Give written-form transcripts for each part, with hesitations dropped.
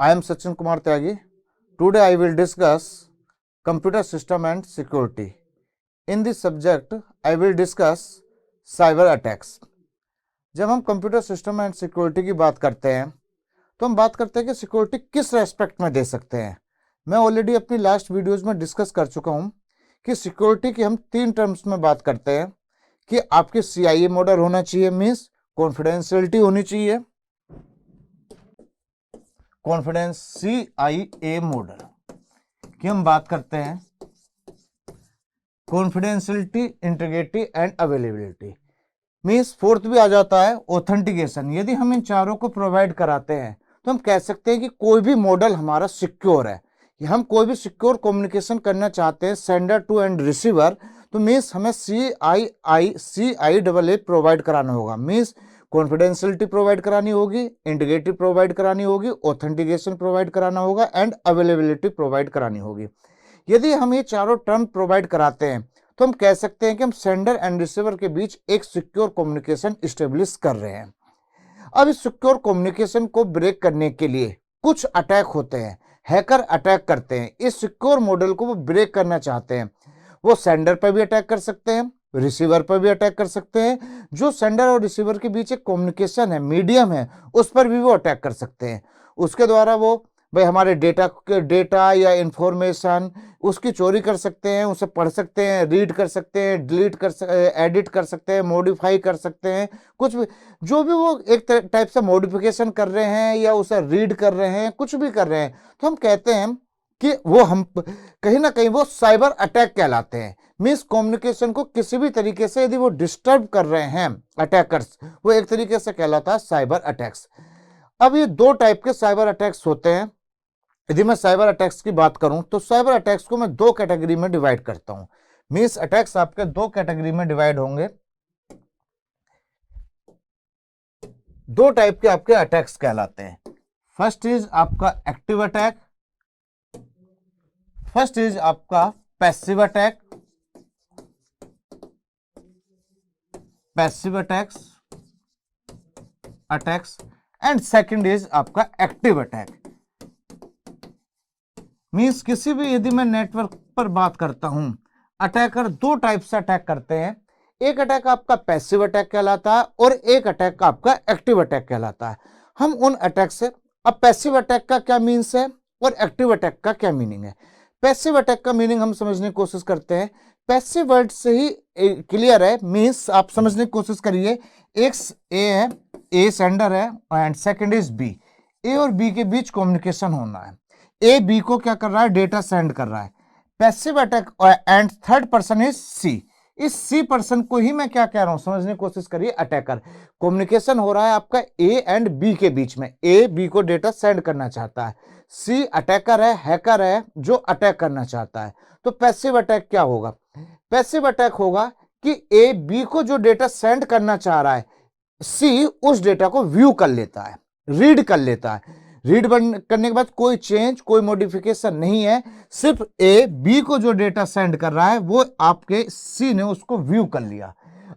I am Sachin Kumar Tyagi. Today I will discuss computer system and security. In this subject, I will discuss cyber attacks. जब हम computer system and security की बात करते हैं तो हम बात करते हैं कि सिक्योरिटी किस रेस्पेक्ट में दे सकते हैं। मैं ऑलरेडी अपनी लास्ट वीडियोस में डिस्कस कर चुका हूं कि सिक्योरिटी की हम 3 टर्म्स में बात करते हैं कि आपके CIA मॉडल होना चाहिए, मीन्स कॉन्फिडेंशियलिटी होनी चाहिए, कॉन्फिडेंस CIA मॉडल की हम बात करते हैं, confidentiality, integrity and availability, means fourth भी आ जाता है ऑथेंटिकेशन। यदि हम इन चारों को प्रोवाइड कराते हैं तो हम कह सकते हैं कि कोई भी मॉडल हमारा सिक्योर है। हम कोई भी सिक्योर कम्युनिकेशन करना चाहते हैं सेंडर टू एंड रिसीवर, तो मीन्स हमें CIA प्रोवाइड कराना होगा, मीन्स कॉन्फिडेंशियलिटी प्रोवाइड करानी होगी, इंटीग्रिटी प्रोवाइड करानी होगी, ऑथेंटिकेशन प्रोवाइड कराना होगा एंड अवेलेबिलिटी प्रोवाइड करानी होगी। यदि हम ये चारों टर्म प्रोवाइड कराते हैं तो हम कह सकते हैं कि हम सेंडर एंड रिसीवर के बीच एक सिक्योर कम्युनिकेशन इस्टेब्लिश कर रहे हैं। अब इस सिक्योर कम्युनिकेशन को ब्रेक करने के लिए कुछ अटैक होते हैं, हैकर अटैक करते हैं, इस सिक्योर मॉडल को वो ब्रेक करना चाहते हैं। वो सेंडर पर भी अटैक कर सकते हैं, रिसीवर पर भी अटैक कर सकते हैं, जो सेंडर और रिसीवर के बीच एक कम्युनिकेशन है, मीडियम है, उस पर भी वो अटैक कर सकते हैं। उसके द्वारा वो भाई हमारे डेटा या इंफॉर्मेशन उसकी चोरी कर सकते हैं, उसे पढ़ सकते हैं, रीड कर सकते हैं, डिलीट कर एडिट कर सकते हैं, मॉडिफाई कर सकते हैं, कुछ भी जो भी वो एक टाइप से मॉडिफिकेशन कर रहे हैं या उसे रीड कर रहे हैं, कुछ भी कर रहे हैं, तो हम कहते हैं कि वो हम कहीं ना कहीं वो साइबर अटैक कहलाते हैं। मीन्स कम्युनिकेशन को किसी भी तरीके से यदि वो डिस्टर्ब कर रहे हैं अटैकर्स, वो एक तरीके से कहलाता है साइबर अटैक्स। अब ये 2 टाइप के साइबर अटैक्स होते हैं। यदि मैं साइबर अटैक्स की बात करूं तो साइबर अटैक्स को मैं 2 कैटेगरी में डिवाइड करता हूं। मीन्स अटैक्स आपके 2 कैटेगरी में डिवाइड होंगे। 2 टाइप के आपके अटैक्स कहलाते हैं। फर्स्ट इज आपका एक्टिव अटैक, फर्स्ट इज आपका passive attack, passive attacks and second is आपका एक्टिव अटैक। मीन्स किसी भी यदि मैं नेटवर्क पर बात करता हूं, अटैकर 2 टाइप से अटैक करते हैं। एक अटैक आपका पैसिव अटैक कहलाता है और एक अटैक आपका एक्टिव अटैक कहलाता है। हम उन अटैक से, अब पैसिव अटैक का क्या मीन्स है और एक्टिव अटैक का क्या मीनिंग है। पैसिव अटैक का मीनिंग हम समझने की कोशिश करते हैं। पैसिव वर्ड से ही क्लियर है, मीन्स आप समझने की कोशिश करिए। एक ए है, ए सेंडर है एंड सेकंड इज बी। ए और बी के बीच कम्युनिकेशन होना है। ए बी को क्या कर रहा है, डेटा सेंड कर रहा है। Passive attack and third person is C. इस सी पर्सन को ही मैं क्या कह रहा हूं, समझने की कोशिश करिए। अटैकर, कम्युनिकेशन हो रहा है आपका ए एंड बी के बीच में। ए बी को डेटा सेंड करना चाहता है, सी अटैकर है, हैकर है जो अटैक करना चाहता है। तो पैसिव अटैक क्या होगा, पैसिव अटैक होगा कि ए बी को जो डेटा सेंड करना चाह रहा है, सी उस डेटा को व्यू कर लेता है, रीड कर लेता है। रीड करने के बाद कोई चेंज, कोई मॉडिफिकेशन नहीं है, सिर्फ ए बी को जो डेटा सेंड कर रहा है वो आपके सी ने उसको व्यू कर लिया।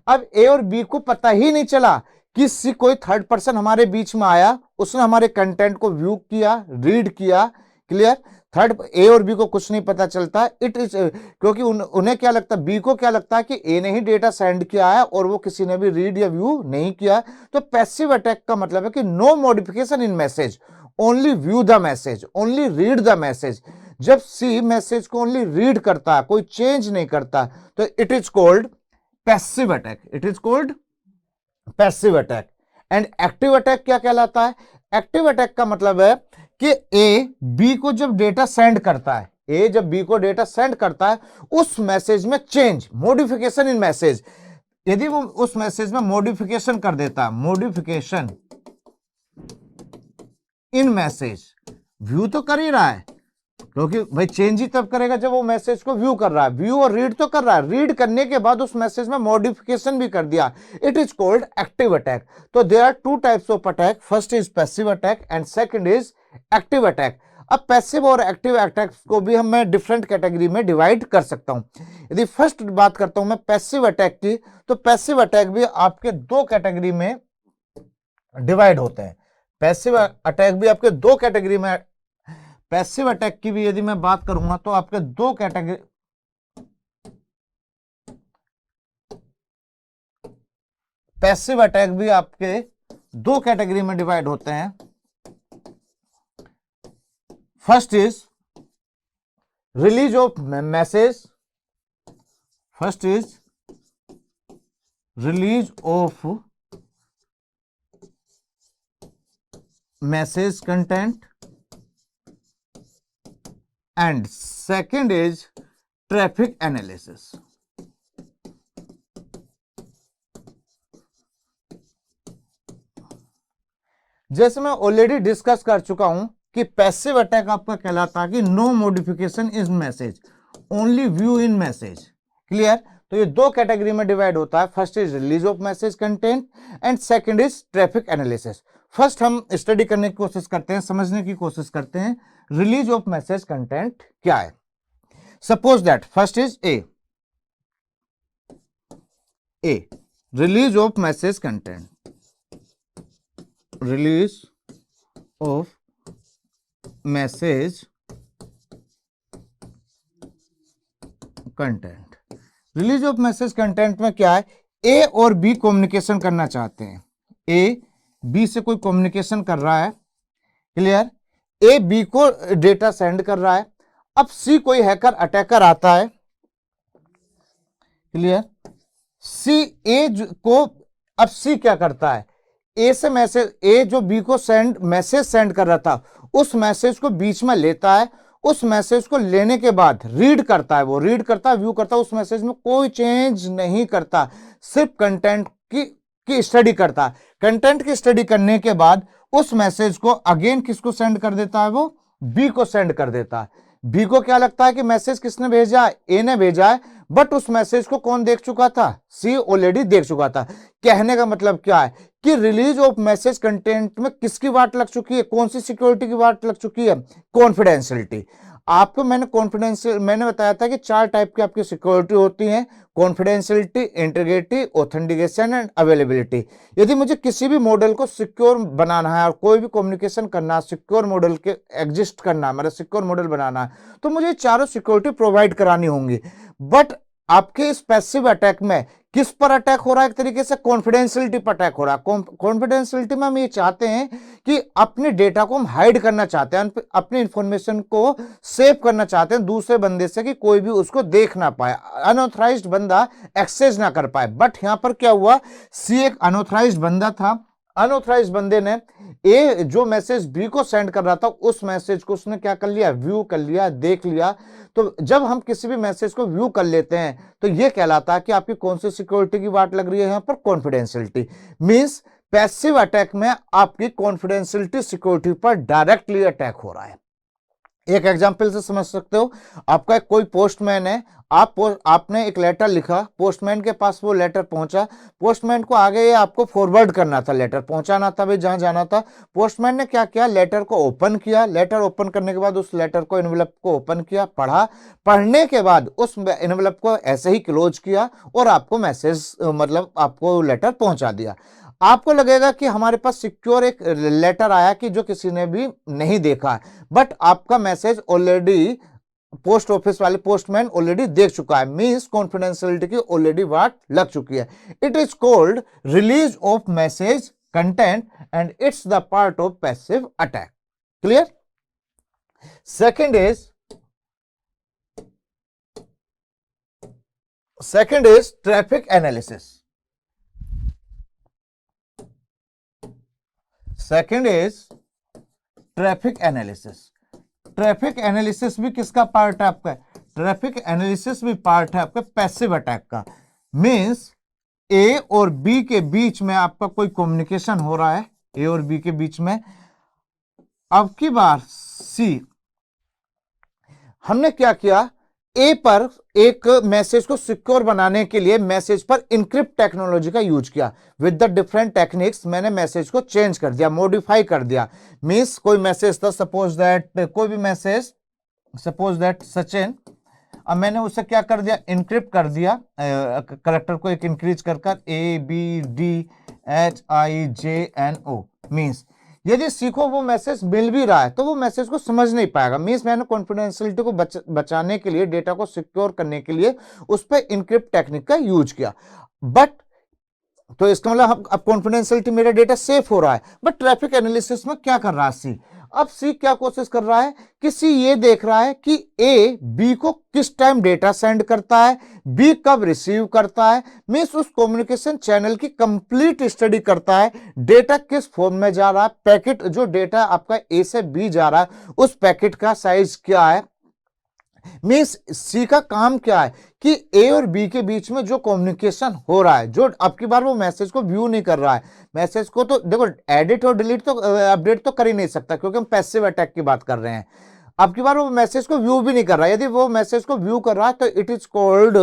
अब ए और बी को पता ही नहीं चला कि सी कोई थर्ड पर्सन हमारे बीच में आया, उसने हमारे कंटेंट को व्यू किया, रीड किया। क्लियर, थर्ड ए और बी को कुछ नहीं पता चलता। इट इज क्योंकि उन्हें क्या लगता है, बी को क्या लगता है कि ए ने ही डेटा सेंड किया है और वो किसी ने भी रीड या व्यू नहीं किया। तो पैसिव अटैक का मतलब है कि no modification in message, only view the message, only read the message. जब सी मैसेज को ओनली रीड करता है, कोई चेंज नहीं करता, तो it is called passive attack, it is called passive attack. And active attack क्या कहलाता है, एक्टिव अटैक का मतलब है कि ए बी को जब डेटा सेंड करता है, ए जब बी को डेटा सेंड करता है, उस मैसेज में चेंज, मॉडिफिकेशन इन मैसेज, यदि वो उस मैसेज में मॉडिफिकेशन कर देता है, मॉडिफिकेशन इन मैसेज, व्यू तो कर ही रहा है, क्योंकि भाई चेंज ही तब करेगा जब वो मैसेज को व्यू कर रहा है, व्यू और रीड तो कर रहा है, रीड करने के बाद उस मैसेज में मॉडिफिकेशन भी कर दिया, it is called active attack. तो there are 2 types of attack, first is passive attack and second is active attack. अब पैसिव और एक्टिव अटैक को भी हम मैं डिफरेंट कैटेगरी में डिवाइड कर सकता हूं। यदि फर्स्ट बात करता हूं मैं पैसिव अटैक की, तो पैसिव अटैक भी आपके 2 कैटेगरी में डिवाइड होते हैं। पैसिव अटैक भी आपके 2 कैटेगरी में पैसिव अटैक की भी यदि मैं बात करूंगा तो आपके दो कैटेगरी, पैसिव अटैक भी आपके दो कैटेगरी में डिवाइड होते हैं। First is release of message, first is release of message content and second is traffic analysis. जैसे मैं ऑलरेडी डिस्कस कर चुका हूं कि पैसिव अटैक आपका कहलाता है कि no modification is message, only view in message. Clear? तो ये दो कैटेगरी में डिवाइड होता है। First is release of message content and second is traffic analysis. First हम स्टडी करने की कोशिश करते हैं, समझने की कोशिश करते हैं रिलीज ऑफ मैसेज कंटेंट क्या है। Suppose that first is a release of message content, release of message content. Release of message content में क्या है, ए और बी कम्युनिकेशन करना चाहते हैं, ए बी से कोई कम्युनिकेशन कर रहा है। क्लियर? ए बी को डेटा सेंड कर रहा है। अब सी कोई हैकर अटैकर आता है। क्लियर? सी ए को, अब सी क्या करता है, ए से मैसेज, ए जो बी को मैसेज सेंड कर रहा था उस मैसेज को बीच में लेता है। उस मैसेज को लेने के बाद रीड करता है, वो रीड करता है, व्यू करता है, उस मैसेज में कोई चेंज नहीं करता, सिर्फ कंटेंट की स्टडी करता है। कंटेंट की स्टडी करने के बाद उस मैसेज को अगेन किसको सेंड कर देता है, वो बी को सेंड कर देता है। बी को क्या लगता है कि मैसेज किसने भेजा है, ए ने भेजा है, बट उस मैसेज को कौन देख चुका था, सी ऑलरेडी देख चुका था। कहने का मतलब क्या है कि रिलीज ऑफ मैसेज कंटेंट में किसकी वाट लग चुकी है, कौन सी सिक्योरिटी की वाट लग चुकी है, कॉन्फिडेंशियलिटी। आपको मैंने बताया था कि चार टाइप की आपकी सिक्योरिटी होती है, confidentiality, integrity, authentication and availability. यदि मुझे किसी भी मॉडल को सिक्योर बनाना है और कोई भी कम्युनिकेशन करना है, सिक्योर मॉडल के एग्जिस्ट करना है, मतलब सिक्योर मॉडल बनाना है, तो मुझे चारों सिक्योरिटी प्रोवाइड करानी होंगी। बट आपके इस पैसिव अटैक में किस पर अटैक हो रहा है, एक तरीके से कॉन्फिडेंशियलिटी पर अटैक हो रहा है। कॉन्फिडेंशियलिटी में हम ये चाहते हैं कि अपने डेटा को हम हाइड करना चाहते हैं, अपनी इंफॉर्मेशन को सेव करना चाहते हैं दूसरे बंदे से कि कोई भी उसको देख ना पाए, अनऑथराइज्ड बंदा एक्सेस ना कर पाए। बट यहां पर क्या हुआ, सी एक अनऑथराइज्ड बंदा था, अनऑथराइज्ड बंदे ने ए जो मैसेज बी को सेंड कर रहा था उस मैसेज को उसने क्या कर लिया, व्यू कर लिया, देख लिया। तो जब हम किसी भी मैसेज को व्यू कर लेते हैं तो यह कहलाता है कि आपकी कौन सी सिक्योरिटी की बात लग रही है, यहां पर कॉन्फिडेंशियलिटी। मींस पैसिव अटैक में आपकी कॉन्फिडेंशियलिटी सिक्योरिटी पर डायरेक्टली अटैक हो रहा है। एक एग्जांपल से समझ सकते हो, आपका कोई पोस्टमैन है, आपने एक लेटर लिखा, पोस्टमैन के पास वो लेटर पहुंचा, पोस्टमैन को आगे ये आपको फॉरवर्ड करना था, लेटर पहुंचाना था भाई जहां जाना था। पोस्टमैन ने क्या किया, लेटर को ओपन किया, लेटर ओपन करने के बाद उस लेटर को, एनवेलप को ओपन किया, पढ़ा, पढ़ने के बाद उस एनवेलप को ऐसे ही क्लोज किया और आपको मैसेज, मतलब आपको लेटर पहुंचा दिया। आपको लगेगा कि हमारे पास सिक्योर एक लेटर आया कि जो किसी ने भी नहीं देखा, बट आपका मैसेज ऑलरेडी पोस्ट ऑफिस वाले पोस्टमैन ऑलरेडी देख चुका है। मींस कॉन्फिडेंशियलिटी की ऑलरेडी वाट लग चुकी है। It is called release of message content and it's the part of passive attack. Clear? Second is traffic analysis. Second is traffic analysis. Traffic analysis भी किसका पार्ट है आपका, ट्रैफिक एनालिसिस भी part है आपका पैसिव अटैक का। Means ए और B के बीच में आपका कोई कम्युनिकेशन हो रहा है, ए और बी के बीच में। अब की बार सी, हमने क्या किया, ए पर एक मैसेज को सिक्योर बनाने के लिए मैसेज पर इनक्रिप्ट टेक्नोलॉजी का यूज किया। विद द डिफरेंट टेक्निक्स मैंने मैसेज को चेंज कर दिया, मॉडिफाई कर दिया। मींस कोई मैसेज था, सपोज दैट कोई भी मैसेज, सपोज दैट सचिन, अब मैंने उसे क्या कर दिया, इनक्रिप्ट कर दिया, करेक्टर को एक इंक्रीज कर A B D H I J N O. Means यदि सी को वो मैसेज मिल भी रहा है तो वो मैसेज को समझ नहीं पाएगा। मीन्स मैंने कॉन्फिडेंशियलिटी को बचाने के लिए, डेटा को सिक्योर करने के लिए उस पर इनक्रिप्ट टेक्निक का यूज किया। बट तो इसका मतलब अब कॉन्फिडेंशियलिटी, मेरा डेटा सेफ हो रहा है। बट ट्रैफिक एनालिसिस में क्या कर रहा है सी? अब सी क्या कोशिश कर रहा है कि सी ये देख रहा है कि ए बी को किस टाइम डेटा सेंड करता है, बी कब रिसीव करता है। मीन्स उस कम्युनिकेशन चैनल की कंप्लीट स्टडी करता है। डेटा किस फॉर्म में जा रहा है, पैकेट जो डेटा आपका ए से बी जा रहा है उस पैकेट का साइज क्या है। मीन्स सी का काम क्या है कि ए और बी के बीच में जो कम्युनिकेशन हो रहा है, जो अब की बार वो मैसेज को व्यू नहीं कर रहा है। मैसेज को तो देखो एडिट और डिलीट तो अपडेट तो कर ही नहीं सकता क्योंकि हम पैसिव अटैक की बात कर रहे हैं। अब की बार वो मैसेज को व्यू भी नहीं कर रहा है। यदि वो मैसेज को व्यू कर रहा है तो it is called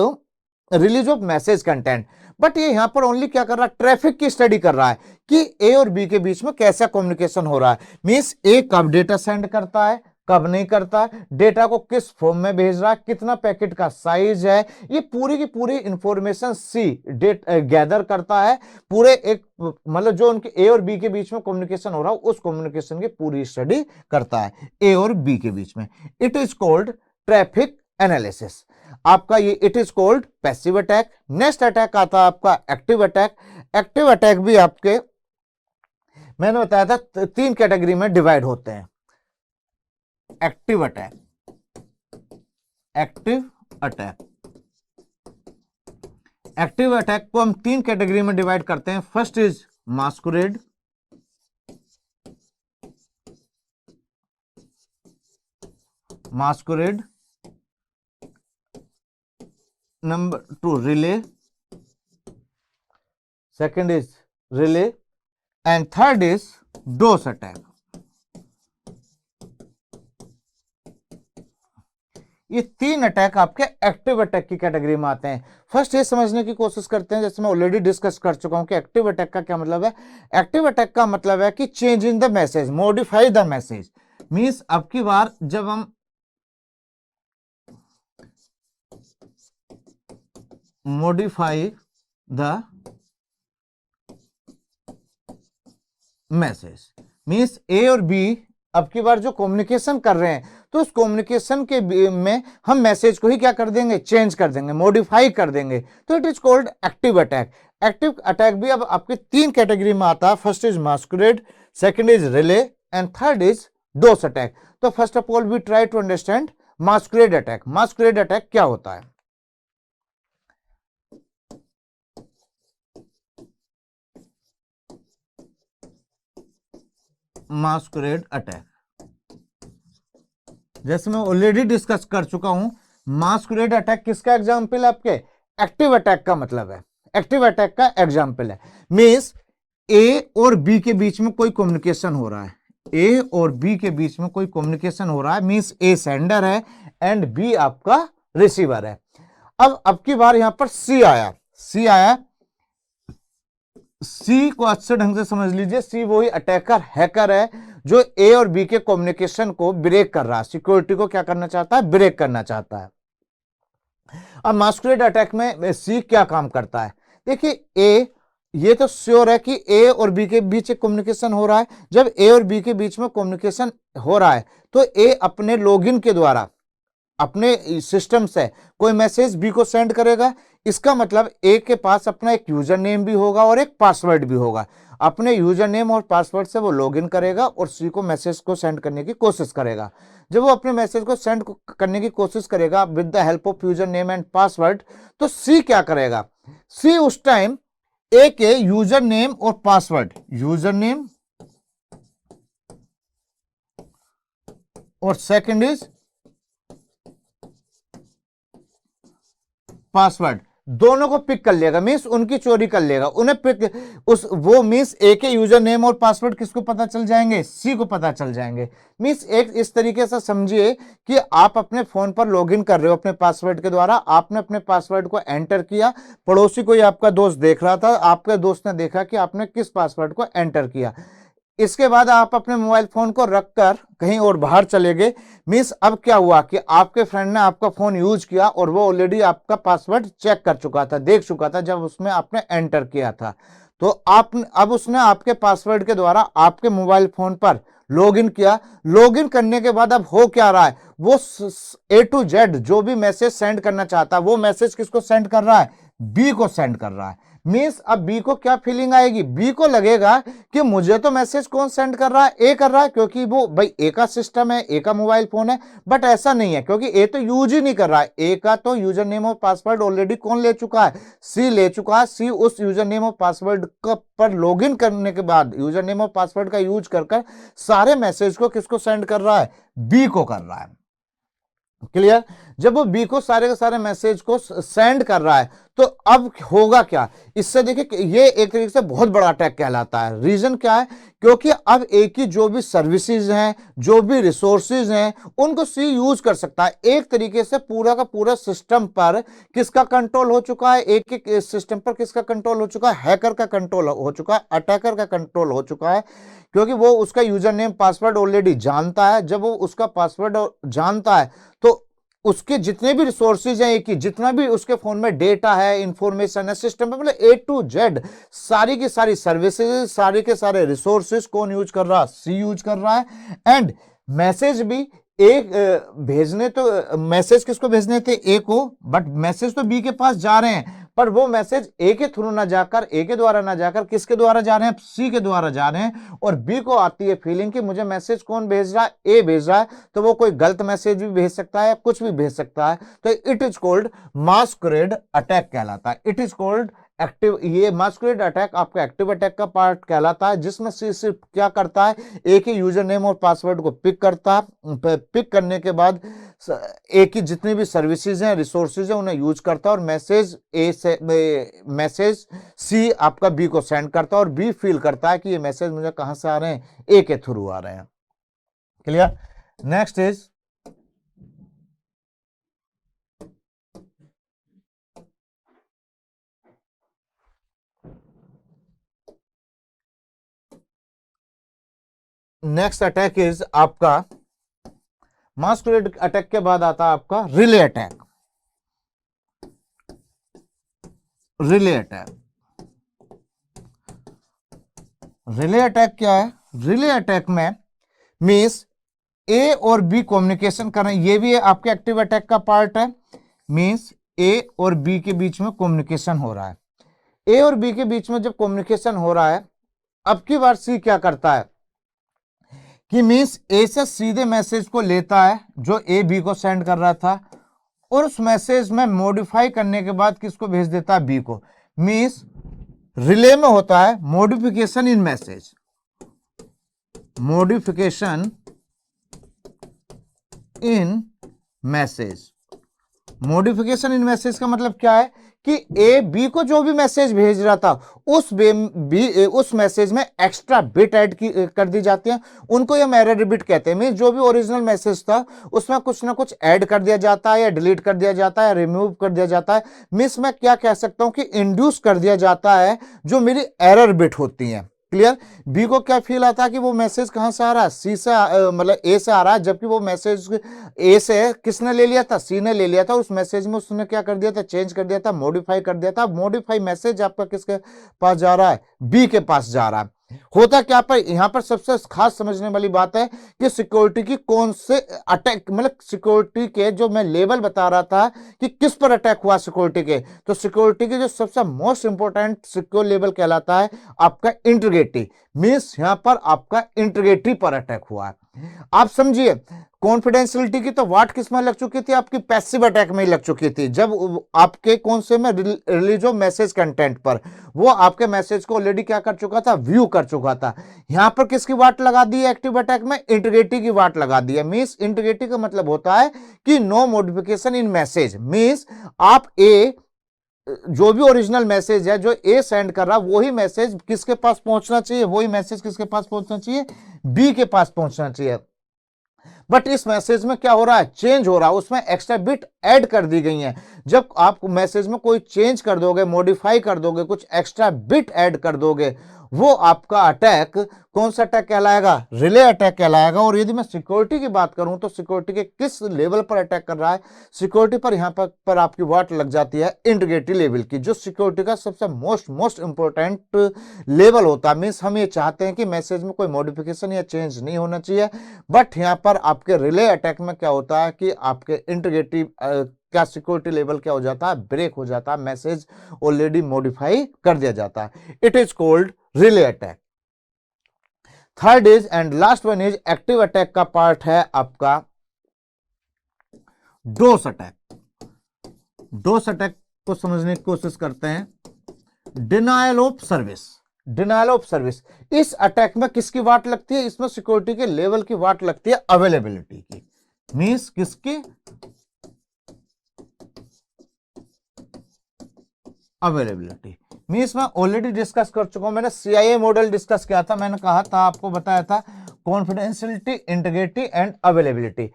release of message content. But ये यहां पर ओनली क्या कर रहा है, ट्रैफिक की स्टडी कर रहा है कि ए और बी के बीच में कैसा कम्युनिकेशन हो रहा है। मीन्स ए कब डेटा सेंड करता है, कब नहीं करता है, डेटा को किस फॉर्म में भेज रहा है, कितना पैकेट का साइज है, ये पूरी की पूरी इंफॉर्मेशन सी गैदर करता है। पूरे एक मतलब जो उनके ए और बी के बीच में कम्युनिकेशन हो रहा है उस कम्युनिकेशन की पूरी स्टडी करता है ए और बी के बीच में। It is called traffic analysis. आपका ये it is called passive attack. Next attack आता है आपका एक्टिव अटैक। एक्टिव अटैक भी आपके मैंने बताया था 3 कैटेगरी में डिवाइड होते हैं। Active attack, active attack, active attack को हम 3 कैटेगरी में डिवाइड करते हैं। First is masquerade, masquerade, number 2 relay, second is relay and third is DoS attack. ये 3 अटैक आपके एक्टिव अटैक की कैटेगरी में आते हैं। फर्स्ट ये समझने की कोशिश करते हैं, जैसे मैं ऑलरेडी डिस्कस कर चुका हूं कि एक्टिव अटैक का क्या मतलब है। एक्टिव अटैक का मतलब है कि change in the message, modify the message. Means अब की बार जब हम मॉडिफाई द मैसेज मींस ए और बी अब की बार जो कम्युनिकेशन कर रहे हैं तो उस कम्युनिकेशन के में हम मैसेज को ही क्या कर देंगे, चेंज कर देंगे, मॉडिफाई कर देंगे। तो it is called active attack. Active attack भी अब आपके 3 कैटेगरी में आता है। First is masquerade, second is relay and third is DoS attack. तो first of all we try to understand masquerade attack. Masquerade attack क्या होता है? मास्कुरेड अटैक जैसे मैं ऑलरेडी डिस्कस कर चुका हूं, मास्कुरेड अटैक किसका एग्जाम्पल है? आपके एक्टिव अटैक का मतलब है, एक्टिव अटैक का एग्जाम्पल है। मींस ए और बी के बीच में कोई कम्युनिकेशन हो रहा है, ए और बी के बीच में कोई कम्युनिकेशन हो रहा है। मींस ए सेंडर है एंड बी आपका रिसीवर है। अब की बार यहां पर सी आया, सी आया। सी को अच्छे ढंग से समझ लीजिए, सी वही अटैकर, हैकर है जो ए और बी के कम्युनिकेशन को ब्रेक कर रहा है, सिक्योरिटी को क्या करना चाहता है, ब्रेक करना चाहता है। अब मास्कुरेड अटैक में सी क्या काम करता है? देखिए ए, ये तो श्योर है कि ए और बी के बीच एक कम्युनिकेशन हो रहा है। जब ए और बी के बीच में कम्युनिकेशन हो रहा है तो ए अपने लॉगिन के द्वारा अपने सिस्टम से कोई मैसेज बी को सेंड करेगा। इसका मतलब ए के पास अपना एक यूजर नेम भी होगा और एक पासवर्ड भी होगा। अपने यूजर नेम और पासवर्ड से वो लॉगिन करेगा और सी को मैसेज को सेंड करने की कोशिश करेगा। जब वो अपने मैसेज को सेंड करने की कोशिश करेगा with the help of user name and password, तो सी क्या करेगा? सी उस टाइम ए के यूजर नेम और पासवर्ड, यूजर नेम और सेकंड इज पासवर्ड, दोनों को पिक कर लेगा। मींस उनकी चोरी कर लेगा, उन्हें पिक उस वो मींस ए के यूजर नेम और पासवर्ड किसको पता चल जाएंगे? सी को पता चल जाएंगे। मींस एक इस तरीके से समझिए कि आप अपने फोन पर लॉगिन कर रहे हो अपने पासवर्ड के द्वारा, आपने अपने पासवर्ड को एंटर किया, पड़ोसी कोई आपका दोस्त देख रहा था, आपके दोस्त ने देखा कि आपने किस पासवर्ड को एंटर किया। इसके बाद आप अपने मोबाइल फोन को रखकर कहीं और बाहर चले गए। मींस अब क्या हुआ कि आपके फ्रेंड ने आपका फोन यूज किया और वो ऑलरेडी आपका पासवर्ड चेक कर चुका था, देख चुका था जब उसमें आपने एंटर किया था। तो आप अब उसने आपके पासवर्ड के द्वारा आपके मोबाइल फोन पर लॉगिन किया। लॉगिन करने के बाद अब हो क्या रहा है, वो A to Z जो भी मैसेज सेंड करना चाहता है वो मैसेज किसको सेंड कर रहा है, बी को सेंड कर रहा है। मींस अब बी को क्या फीलिंग आएगी, बी को लगेगा कि मुझे तो मैसेज कौन सेंड कर रहा है, ए कर रहा है, क्योंकि वो भाई ए का सिस्टम है, ए का मोबाइल फोन है। बट ऐसा नहीं है, क्योंकि ए तो यूज ही नहीं कर रहा है। ए का तो यूजर नेम और पासवर्ड ऑलरेडी कौन ले चुका है, सी ले चुका है। सी उस यूजर नेम और पासवर्ड पर लॉगिन करने के बाद यूजर नेम और पासवर्ड का यूज कर सारे मैसेज को किसको सेंड कर रहा है, बी को कर रहा है। क्लियर। जब वो बी को सारे के सारे मैसेज को सेंड कर रहा है तो अब होगा क्या, इससे देखिए ये एक तरीके से बहुत बड़ा अटैक कहलाता है। रीजन क्या है, क्योंकि अब ए की जो भी सर्विसेज हैं, जो भी रिसोर्सेज हैं, उनको सी यूज कर सकता है। एक तरीके से पूरा का पूरा सिस्टम पर किसका कंट्रोल हो चुका है, एक एक सिस्टम पर किसका कंट्रोल हो चुका है, हैकर का कंट्रोल हो चुका है, अटैकर का कंट्रोल हो चुका है। क्योंकि वो उसका यूजर नेम पासवर्ड ऑलरेडी जानता है। जब वो उसका पासवर्ड जानता है तो उसके जितने भी रिसोर्सेज हैं, एक ही जितना भी उसके फोन में डेटा है, इंफॉर्मेशन है, सिस्टम है, मतलब A to Z सारी की सारी सर्विसेज, सारे के सारे रिसोर्सेज कौन यूज कर रहा है, सी यूज कर रहा है। एंड मैसेज भी एक भेजने तो मैसेज किसको भेजने थे, ए को, बट मैसेज तो बी के पास जा रहे हैं, पर वो मैसेज ए के थ्रू ना जाकर, ए के द्वारा ना जाकर किसके द्वारा जा रहे हैं, सी के द्वारा जा रहे हैं। और बी को आती है फीलिंग कि मुझे मैसेज कौन भेज रहा है, ए भेज रहा है, तो वो कोई गलत मैसेज भी भेज सकता है, कुछ भी भेज सकता है। तो it is called masquerade attack कहलाता है। इट इज कॉल्ड एक्टिव, ये मास्करेड अटैक आपका एक्टिव अटैक का पार्ट कहलाता है, जिसमें सिर्फ क्या करता है, एक ही यूजर नेम और पासवर्ड को पिक करता है। पिक करने के बाद एक ही जितनी भी सर्विसेज हैं, रिसोर्सेज हैं, उन्हें यूज करता है और मैसेज ए से मैसेज सी आपका बी को सेंड करता है और बी फील करता है कि ये मैसेज मुझे कहां से आ रहे हैं, ए के थ्रू आ रहे हैं। Clear. Next is next attack is आपका मास्कुलेट अटैक के बाद आता है आपका relay attack. Relay attack, relay attack क्या है, रिले अटैक में मींस ए और बी कम्युनिकेशन कर रहे हैं, ये भी आपके एक्टिव अटैक का पार्ट है। मींस ए और बी के बीच में कम्युनिकेशन हो रहा है। ए और बी के बीच में जब कम्युनिकेशन हो रहा है, अब की बार सी क्या करता है कि मींस ए से सीधे मैसेज को लेता है जो ए बी को सेंड कर रहा था, और उस मैसेज में मॉडिफाई करने के बाद किसको भेज देता है, बी को। मींस रिले में होता है modification in message, modification in message. Modification in message का मतलब क्या है कि ए बी को जो भी मैसेज भेज रहा था उस मैसेज में एक्स्ट्रा बिट ऐड कर दी जाती है, उनको ये एरर बिट कहते हैं। मींस जो भी ओरिजिनल मैसेज था उसमें कुछ ना कुछ ऐड कर दिया जाता है या डिलीट कर दिया जाता है या रिमूव कर दिया जाता है। मींस मैं क्या कह सकता हूं कि इंड्यूस कर दिया जाता है जो मेरी एरर बिट होती है। क्लियर। बी को क्या फील आता है कि वो मैसेज कहां से आ रहा है, सी से मतलब ए से आ रहा है, जबकि वो मैसेज ए से किसने ले लिया था, सी ने ले लिया था। उस मैसेज में उसने क्या कर दिया था, चेंज कर दिया था, मॉडिफाई कर दिया था। मॉडिफाई मैसेज आपका किसके पास जा रहा है, बी के पास जा रहा है। होता क्या पर यहां पर सबसे खास समझने वाली बात है कि सिक्योरिटी की कौन से अटैक, मतलब सिक्योरिटी के जो मैं लेवल बता रहा था कि किस पर अटैक हुआ सिक्योरिटी के, तो सिक्योरिटी के जो सबसे मोस्ट इंपोर्टेंट सिक्योर लेवल कहलाता है आपका इंटीग्रिटी। मींस यहां पर आपका इंटीग्रिटी पर अटैक हुआ है। आप समझिए, कॉन्फिडेंशियलिटी की तो वाट किस में लग चुकी थी, आपकी पैसिव अटैक में लग चुकी थी। जब आपके कौन से में रिलीज ऑफ मैसेज कंटेंट पर वो आपके मैसेज को ऑलरेडी क्या कर चुका था, व्यू कर चुका था। यहां पर किसकी वाट लगा दी है, एक्टिव अटैक में इंटीग्रिटी की वाट लगा दी है। मींस इंटीग्रिटी का मतलब होता है कि no modification in message. Means आप ए जो भी ओरिजिनल मैसेज है जो ए सेंड कर रहा वही मैसेज किसके पास पहुंचना चाहिए, वही मैसेज किसके पास पहुंचना चाहिए, बी के पास पहुंचना चाहिए। बट इस मैसेज में क्या हो रहा है, चेंज हो रहा है, उसमें एक्स्ट्रा बिट ऐड कर दी गई है। जब आप मैसेज में कोई चेंज कर दोगे, मॉडिफाई कर दोगे, कुछ एक्स्ट्रा बिट ऐड कर दोगे वो आपका अटैक कौन सा अटैक कहलाएगा, रिले अटैक कहलाएगा। और यदि मैं सिक्योरिटी की बात करूं तो सिक्योरिटी के किस लेवल पर अटैक कर रहा है, सिक्योरिटी पर यहां पर आपकी वाट लग जाती है इंटीग्रिटी लेवल की, जो सिक्योरिटी का सबसे मोस्ट इंपॉर्टेंट लेवल होता है। मीन्स हम ये चाहते हैं कि मैसेज में कोई मॉडिफिकेशन या चेंज नहीं होना चाहिए, बट यहां पर आपके रिले अटैक में क्या होता है कि आपके इंटीग्रिटी क्या सिक्योरिटी लेवल क्या हो जाता है, ब्रेक हो जाता है, मैसेज ऑलरेडी मॉडिफाई कर दिया जाता है। It is called relay attack. Third is and last one is active attack का पार्ट है आपका डोस अटैक। डोस अटैक को समझने की कोशिश करते हैं। Denial of service, denial of service, इस अटैक में किसकी वाट लगती है, इसमें सिक्योरिटी के लेवल की वाट लगती है अवेलेबिलिटी की। मींस किसकी, अवेलेबिलिटी। मींस मैं ऑलरेडी डिस्कस कर चुका हूं, मैंने CIA मॉडल डिस्कस किया था, मैंने कहा था आपको बताया था कॉन्फिडेंशियलिटी, इंटीग्रिटी एंड अवेलेबिलिटी।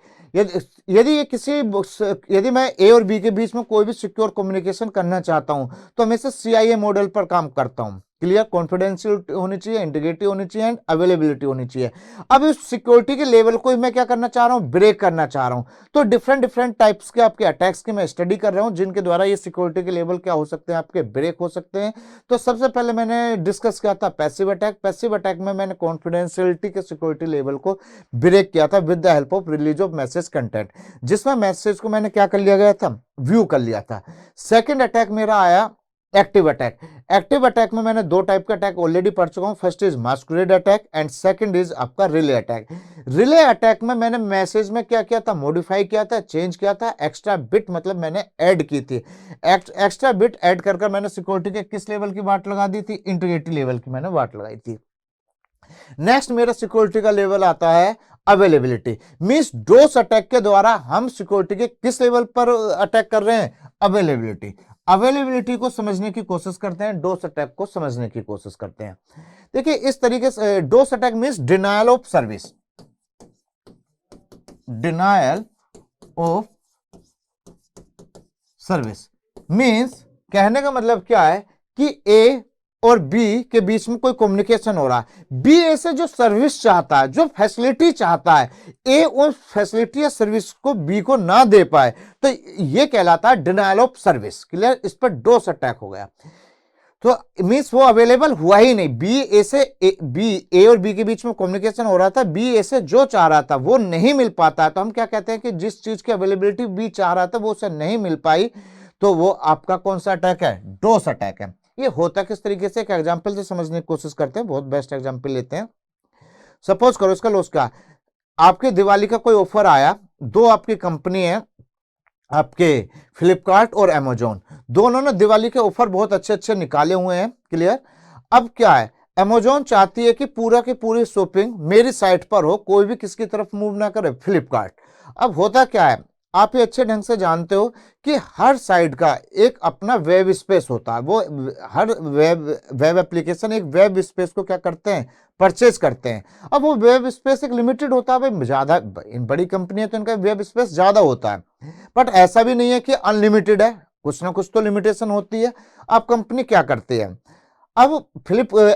यदि मैं A और B के बीच में कोई भी सिक्योर कम्युनिकेशन करना चाहता हूं तो हमेशा CIA मॉडल पर काम करता हूं। क्लियर, कॉन्फिडेंशियलिटी होनी चाहिए, इंटीग्रिटी होनी चाहिए एंड अवेलेबिलिटी होनी चाहिए। अब इस सिक्योरिटी के लेवल को मैं क्या करना चाह रहा हूं, ब्रेक करना चाह रहा हूं। तो डिफरेंट टाइप्स के आपके अटैक्स की मैं स्टडी कर रहा हूं, जिनके द्वारा ये सिक्योरिटी के लेवल क्या हो सकते हैं, आपके ब्रेक हो सकते हैं। तो सबसे पहले मैंने डिस्कस किया था पैसिव अटैक। पैसिव अटैक में मैंने कॉन्फिडेंशियलिटी के सिक्योरिटी लेवल को ब्रेक किया था with the help of release of message content, जिसमें मैसेज को मैंने क्या कर लिया गया था, व्यू कर लिया था। सेकेंड अटैक मेरा आया एक्टिव अटैक। एक्टिव अटैक में मैंने दो टाइप का अटैक ऑलरेडी पढ़ चुका हूं, first is masquerade attack and second is आपका रिले अटैक। रिले अटैक में मैंने मैसेज में क्या किया था, मॉडिफाई किया था, चेंज किया था, एक्स्ट्रा बिट मतलब मैंने ऐड की थी। एक्स्ट्रा बिट ऐड कर मैंने सिक्योरिटी के किस लेवल की वाट लगा दी थी, इंटीग्रिटी लेवल की मैंने वाट लगाई थी। नेक्स्ट मेरा सिक्योरिटी का लेवल आता है अवेलेबिलिटी। मींस डोस अटैक के द्वारा हम सिक्योरिटी के किस लेवल पर अटैक कर रहे हैं, अवेलेबिलिटी। अवेलेबिलिटी को समझने की कोशिश करते हैं, डोस अटैक को समझने की कोशिश करते हैं। देखिए इस तरीके से DoS attack means denial of service, denial of service means कहने का मतलब क्या है कि ए और बी के बीच में कोई कम्युनिकेशन हो रहा है, बी ए से जो सर्विस चाहता है, जो फैसिलिटी चाहता है, ए उस फैसिलिटी या सर्विस को बी को ना दे पाए, तो ये कहलाता है डिनायल ऑफ सर्विस। क्लियर, इस पर डोस अटैक हो गया। तो मींस वो अवेलेबल हुआ ही नहीं, बी ए और बी के बीच में कम्युनिकेशन हो रहा था, बी ए से जो चाह रहा था वो नहीं मिल पाता, तो हम क्या कहते हैं कि जिस चीज की अवेलेबिलिटी बी चाह रहा था वो उसे नहीं मिल पाई, तो वो आपका कौन सा अटैक है, डोस अटैक है। ये होता किस तरीके से, एक एग्जांपल से समझने की कोशिश करते हैं, बहुत बेस्ट एग्जांपल लेते हैं। सपोज करो इसका लॉस क्या, आपके दिवाली का कोई ऑफर आया, दो आपकी कंपनी है, आपके फ्लिपकार्ट और अमेजोन, दोनों ने दिवाली के ऑफर बहुत अच्छे अच्छे निकाले हुए हैं। क्लियर, अब क्या है, अमेजोन चाहती है कि पूरा की पूरी शॉपिंग मेरी साइट पर हो, कोई भी किसकी तरफ मूव ना करे, फ्लिपकार्ट। अब होता क्या है, आप ये अच्छे ढंग से जानते हो कि हर साइट का एक अपना वेब स्पेस होता है, वो हर वेब एप्लीकेशन एक वेब स्पेस को क्या करते हैं, परचेज करते हैं। अब वो वेब स्पेस एक लिमिटेड होता है, भाई ज्यादा इन बड़ी कंपनी है तो इनका वेब स्पेस ज्यादा होता है, बट ऐसा भी नहीं है कि अनलिमिटेड है, कुछ ना कुछ तो लिमिटेशन होती है। अब कंपनी क्या करती है, अब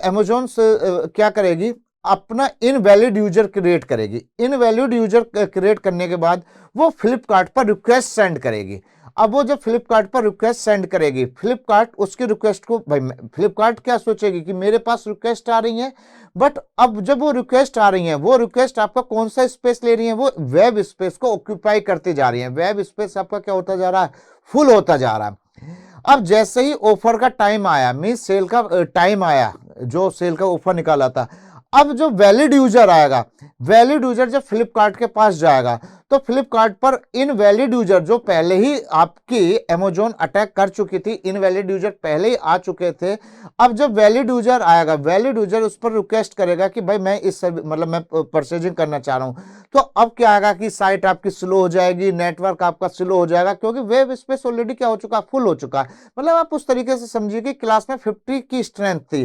अमेजोन क्या करेगी, अपना इनवैलिड यूजर क्रिएट करेगी। इनवैलिड यूजर क्रिएट करने के बाद वो फ्लिपकार्ट पर रिक्वेस्ट सेंड करेगी। अब वो जब फ्लिपकार्ट पर रिक्वेस्ट सेंड करेगी, फ्लिपकार्ट उसकी रिक्वेस्ट को, भाई फ्लिपकार्ट क्या सोचेगी कि मेरे पास रिक्वेस्ट आ रही है, बट अब जब वो रिक्वेस्ट आ रही है, वो रिक्वेस्ट आपका कौन सा स्पेस ले रही है, वो वेब स्पेस को ऑक्यूपाई करती जा रही है। वेब स्पेस आपका क्या होता जा रहा है, फुल होता जा रहा है। अब जैसे ही ऑफर का टाइम आया, मींस सेल का टाइम आया, जो सेल का ऑफर निकाला था, अब जो वैलिड यूजर आएगा, वैलिड यूजर जब फ्लिपकार्ट के पास जाएगा, तो फ्लिपकार्ट पर इनवैलिड यूजर जो पहले ही आपकी अमेजोन अटैक कर चुकी थी, इनवैलिड यूजर पहले ही आ चुके थे। अब जब वैलिड यूजर आएगा, वैलिड यूजर उस पर रिक्वेस्ट करेगा कि भाई मैं इस मतलब मैं परचेजिंग करना चाह रहा हूं, तो अब क्या आएगा कि साइट आपकी स्लो हो जाएगी, नेटवर्क आपका स्लो हो जाएगा, क्योंकि वेब स्पेस ऑलरेडी क्या हो चुका, फुल हो चुका है। मतलब आप उस तरीके से समझिए कि क्लास में 50 की स्ट्रेंथ थी,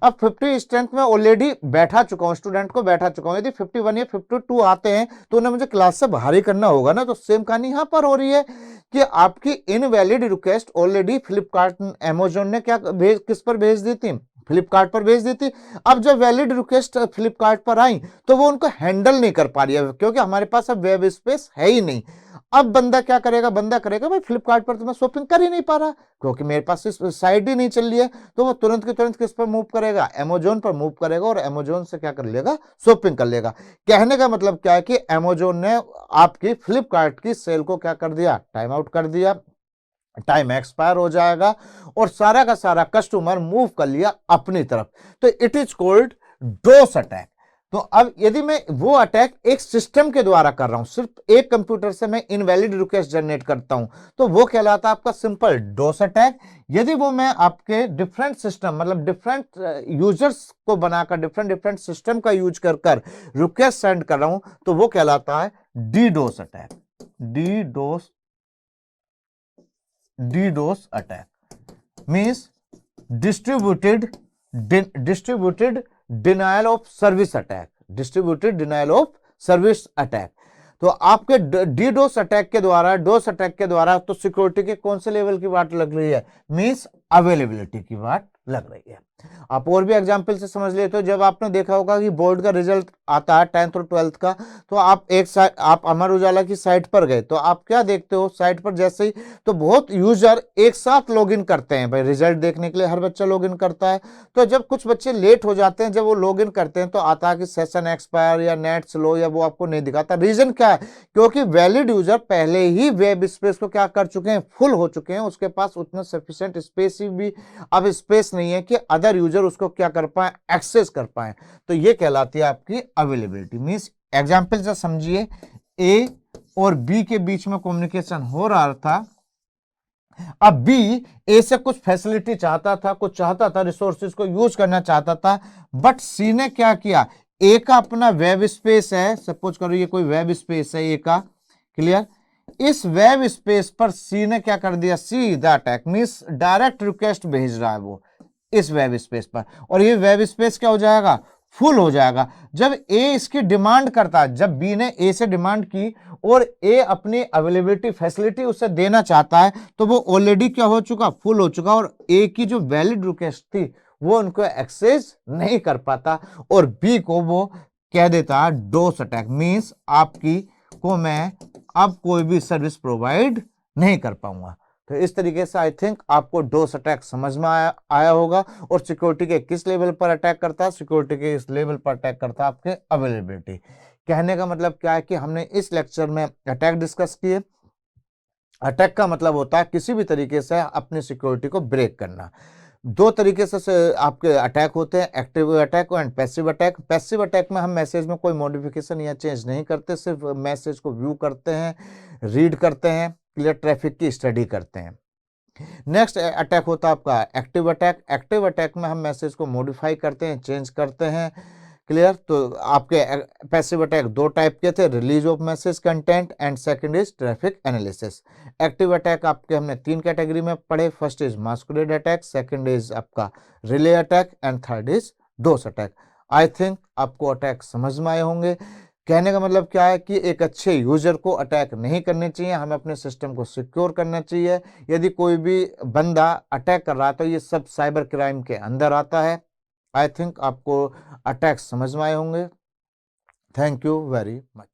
अब 50 स्ट्रेंथ में ऑलरेडी बैठा चुका हूं, स्टूडेंट को बैठा चुका हूं। यदि 51 या 52 आते हैं तो उन्हें मुझे क्लास से बाहर ही करना होगा ना। तो सेम कहानी यहां पर हो रही है कि आपकी invalid request already Flipkart Amazon ने क्या किस पर भेज दी थी, फ्लिपकार्ट पर भेज दी थी। अब जब वैलिड रिक्वेस्ट फ्लिपकार्ट पर आई तो वो उनको हैंडल नहीं कर पा रही है, क्योंकि हमारे पास अब वेब स्पेस है ही नहीं। अब बंदा क्या करेगा, बंदा करेगा भाई फ्लिपकार्ट पर तो मैं शॉपिंग कर ही नहीं पा रहा, क्योंकि मेरे पास साइट ही नहीं चल रही है। तो वो तुरंत के तुरंत किस पर मूव करेगा, अमेजोन पर मूव करेगा, और अमेजोन से क्या कर लेगा, शॉपिंग कर लेगा। कहने का मतलब क्या है कि अमेजोन ने आपकी फ्लिपकार्ट की सेल को क्या कर दिया, टाइम आउट कर दिया, टाइम एक्सपायर हो जाएगा, और सारा का सारा कस्टमर मूव कर लिया अपनी तरफ। तो it is called dose attack. तो अब यदि मैं वो अटैक एक सिस्टम के द्वारा कर रहा हूं, सिर्फ एक कंप्यूटर से मैं इनवैलिड रिक्वेस्ट जनरेट करता हूं, तो वो कहलाता है आपका सिंपल डोस अटैक। यदि वो मैं आपके डिफरेंट सिस्टम, मतलब डिफरेंट यूजर्स को बनाकर डिफरेंट डिफरेंट सिस्टम का यूज कर कर रिक्वेस्ट सेंड कर रहा हूं, तो वो कहलाता है DDoS attack. DDoS attack means distributed denial of service attack, distributed denial of service attack. तो आपके डीडोस अटैक के द्वारा, डोस अटैक के द्वारा तो सिक्योरिटी के कौन से लेवल की बात लग रही है, मीन्स अवेलेबिलिटी की बात लग रही है। आप और भी एग्जांपल से समझ लेते हो। जब आपने देखा होगा कि बोर्ड का रिजल्ट आता है 10th और 12th का, तो आप एक साइट, आप अमर उजाला की साइट पर गए, तो आप क्या देखते हो, साइट पर जैसे ही तो बहुत यूजर एक साथ लॉगिन करते हैं। भाई रिजल्ट देखने के लिए हर बच्चा लॉगिन करता है। तो जब कुछ बच्चे लेट हो जाते हैं, जब वो लॉगिन करते हैं, तो आता है कि सेशन एक्सपायर या नेट स्लो, या वो आपको नहीं दिखाता। रीजन क्या है, क्योंकि वैलिड यूजर पहले ही वेब स्पेस को क्या कर चुके हैं, फुल हो चुके हैं, उसके पास उतना सफिशिएंट स्पेस भी अब स्पेस नहीं है कि अदर यूजर उसको क्या कर पाए, एक्सेस कर पाए। तो ये कहलाती है आपकी अवेलेबिलिटी। मींस एग्जांपल से समझिए, ए और बी के बीच में कम्युनिकेशन हो रहा था। अब बी ए से कुछ फैसिलिटी चाहता था, कुछ चाहता था, रिसोर्सेज को यूज करना चाहता था, बट सी ने क्या किया, ए का अपना वेब स्पेस है, सपोज करो ये कोई वेब स्पेस है ए का, क्लियर। इस वेब स्पेस पर सी ने क्या कर दिया, सीधा अटैक, मींस डायरेक्ट रिक्वेस्ट भेज रहा है वो इस वेब स्पेस पर, और ये वेब स्पेस क्या हो जाएगा, फुल हो जाएगा। जब ए इसकी डिमांड करता है, जब बी ने ए से डिमांड की और ए अपनी अवेलेबिलिटी फैसिलिटी उसे देना चाहता है, तो वो ऑलरेडी क्या हो चुका, फुल हो चुका, और ए की जो वैलिड रिक्वेस्ट थी वो उनको एक्सेस नहीं कर पाता, और बी को वो कह देता है डोस अटैक, मींस आपकी को मैं अब कोई भी सर्विस प्रोवाइड नहीं कर पाऊंगा। तो इस तरीके से आई थिंक आपको डोस अटैक समझ में आया होगा। और सिक्योरिटी के किस लेवल पर अटैक करता है, सिक्योरिटी के इस लेवल पर अटैक करता है आपके अवेलेबिलिटी। कहने का मतलब क्या है कि हमने इस लेक्चर में अटैक डिस्कस किए। अटैक का मतलब होता है किसी भी तरीके से अपनी सिक्योरिटी को ब्रेक करना। दो तरीके से आपके अटैक होते हैं, active attack and passive attack. Passive attack में हम मैसेज में कोई मॉडिफिकेशन या चेंज नहीं करते, सिर्फ मैसेज को व्यू करते हैं, रीड करते हैं, क्लियर, ट्रैफिक की स्टडी करते हैं। नेक्स्ट अटैक होता है आपका एक्टिव अटैक। एक्टिव अटैक में हम मैसेज को मॉडिफाई करते हैं, चेंज करते हैं, क्लियर। तो आपके पैसिव अटैक दो टाइप के थे, release of message content and second is traffic analysis. Active attack आपके हमने तीन कैटेगरी में पढ़े, first is masquerade attack, second is आपका relay attack and third is DoS attack. I think आपको अटैक समझ में आए होंगे। कहने का मतलब क्या है कि एक अच्छे यूजर को अटैक नहीं करने चाहिए, हमें अपने सिस्टम को सिक्योर करना चाहिए। यदि कोई भी बंदा अटैक कर रहा है तो ये सब साइबर क्राइम के अंदर आता है। आई थिंक आपको अटैक समझ में आए होंगे। Thank you very much.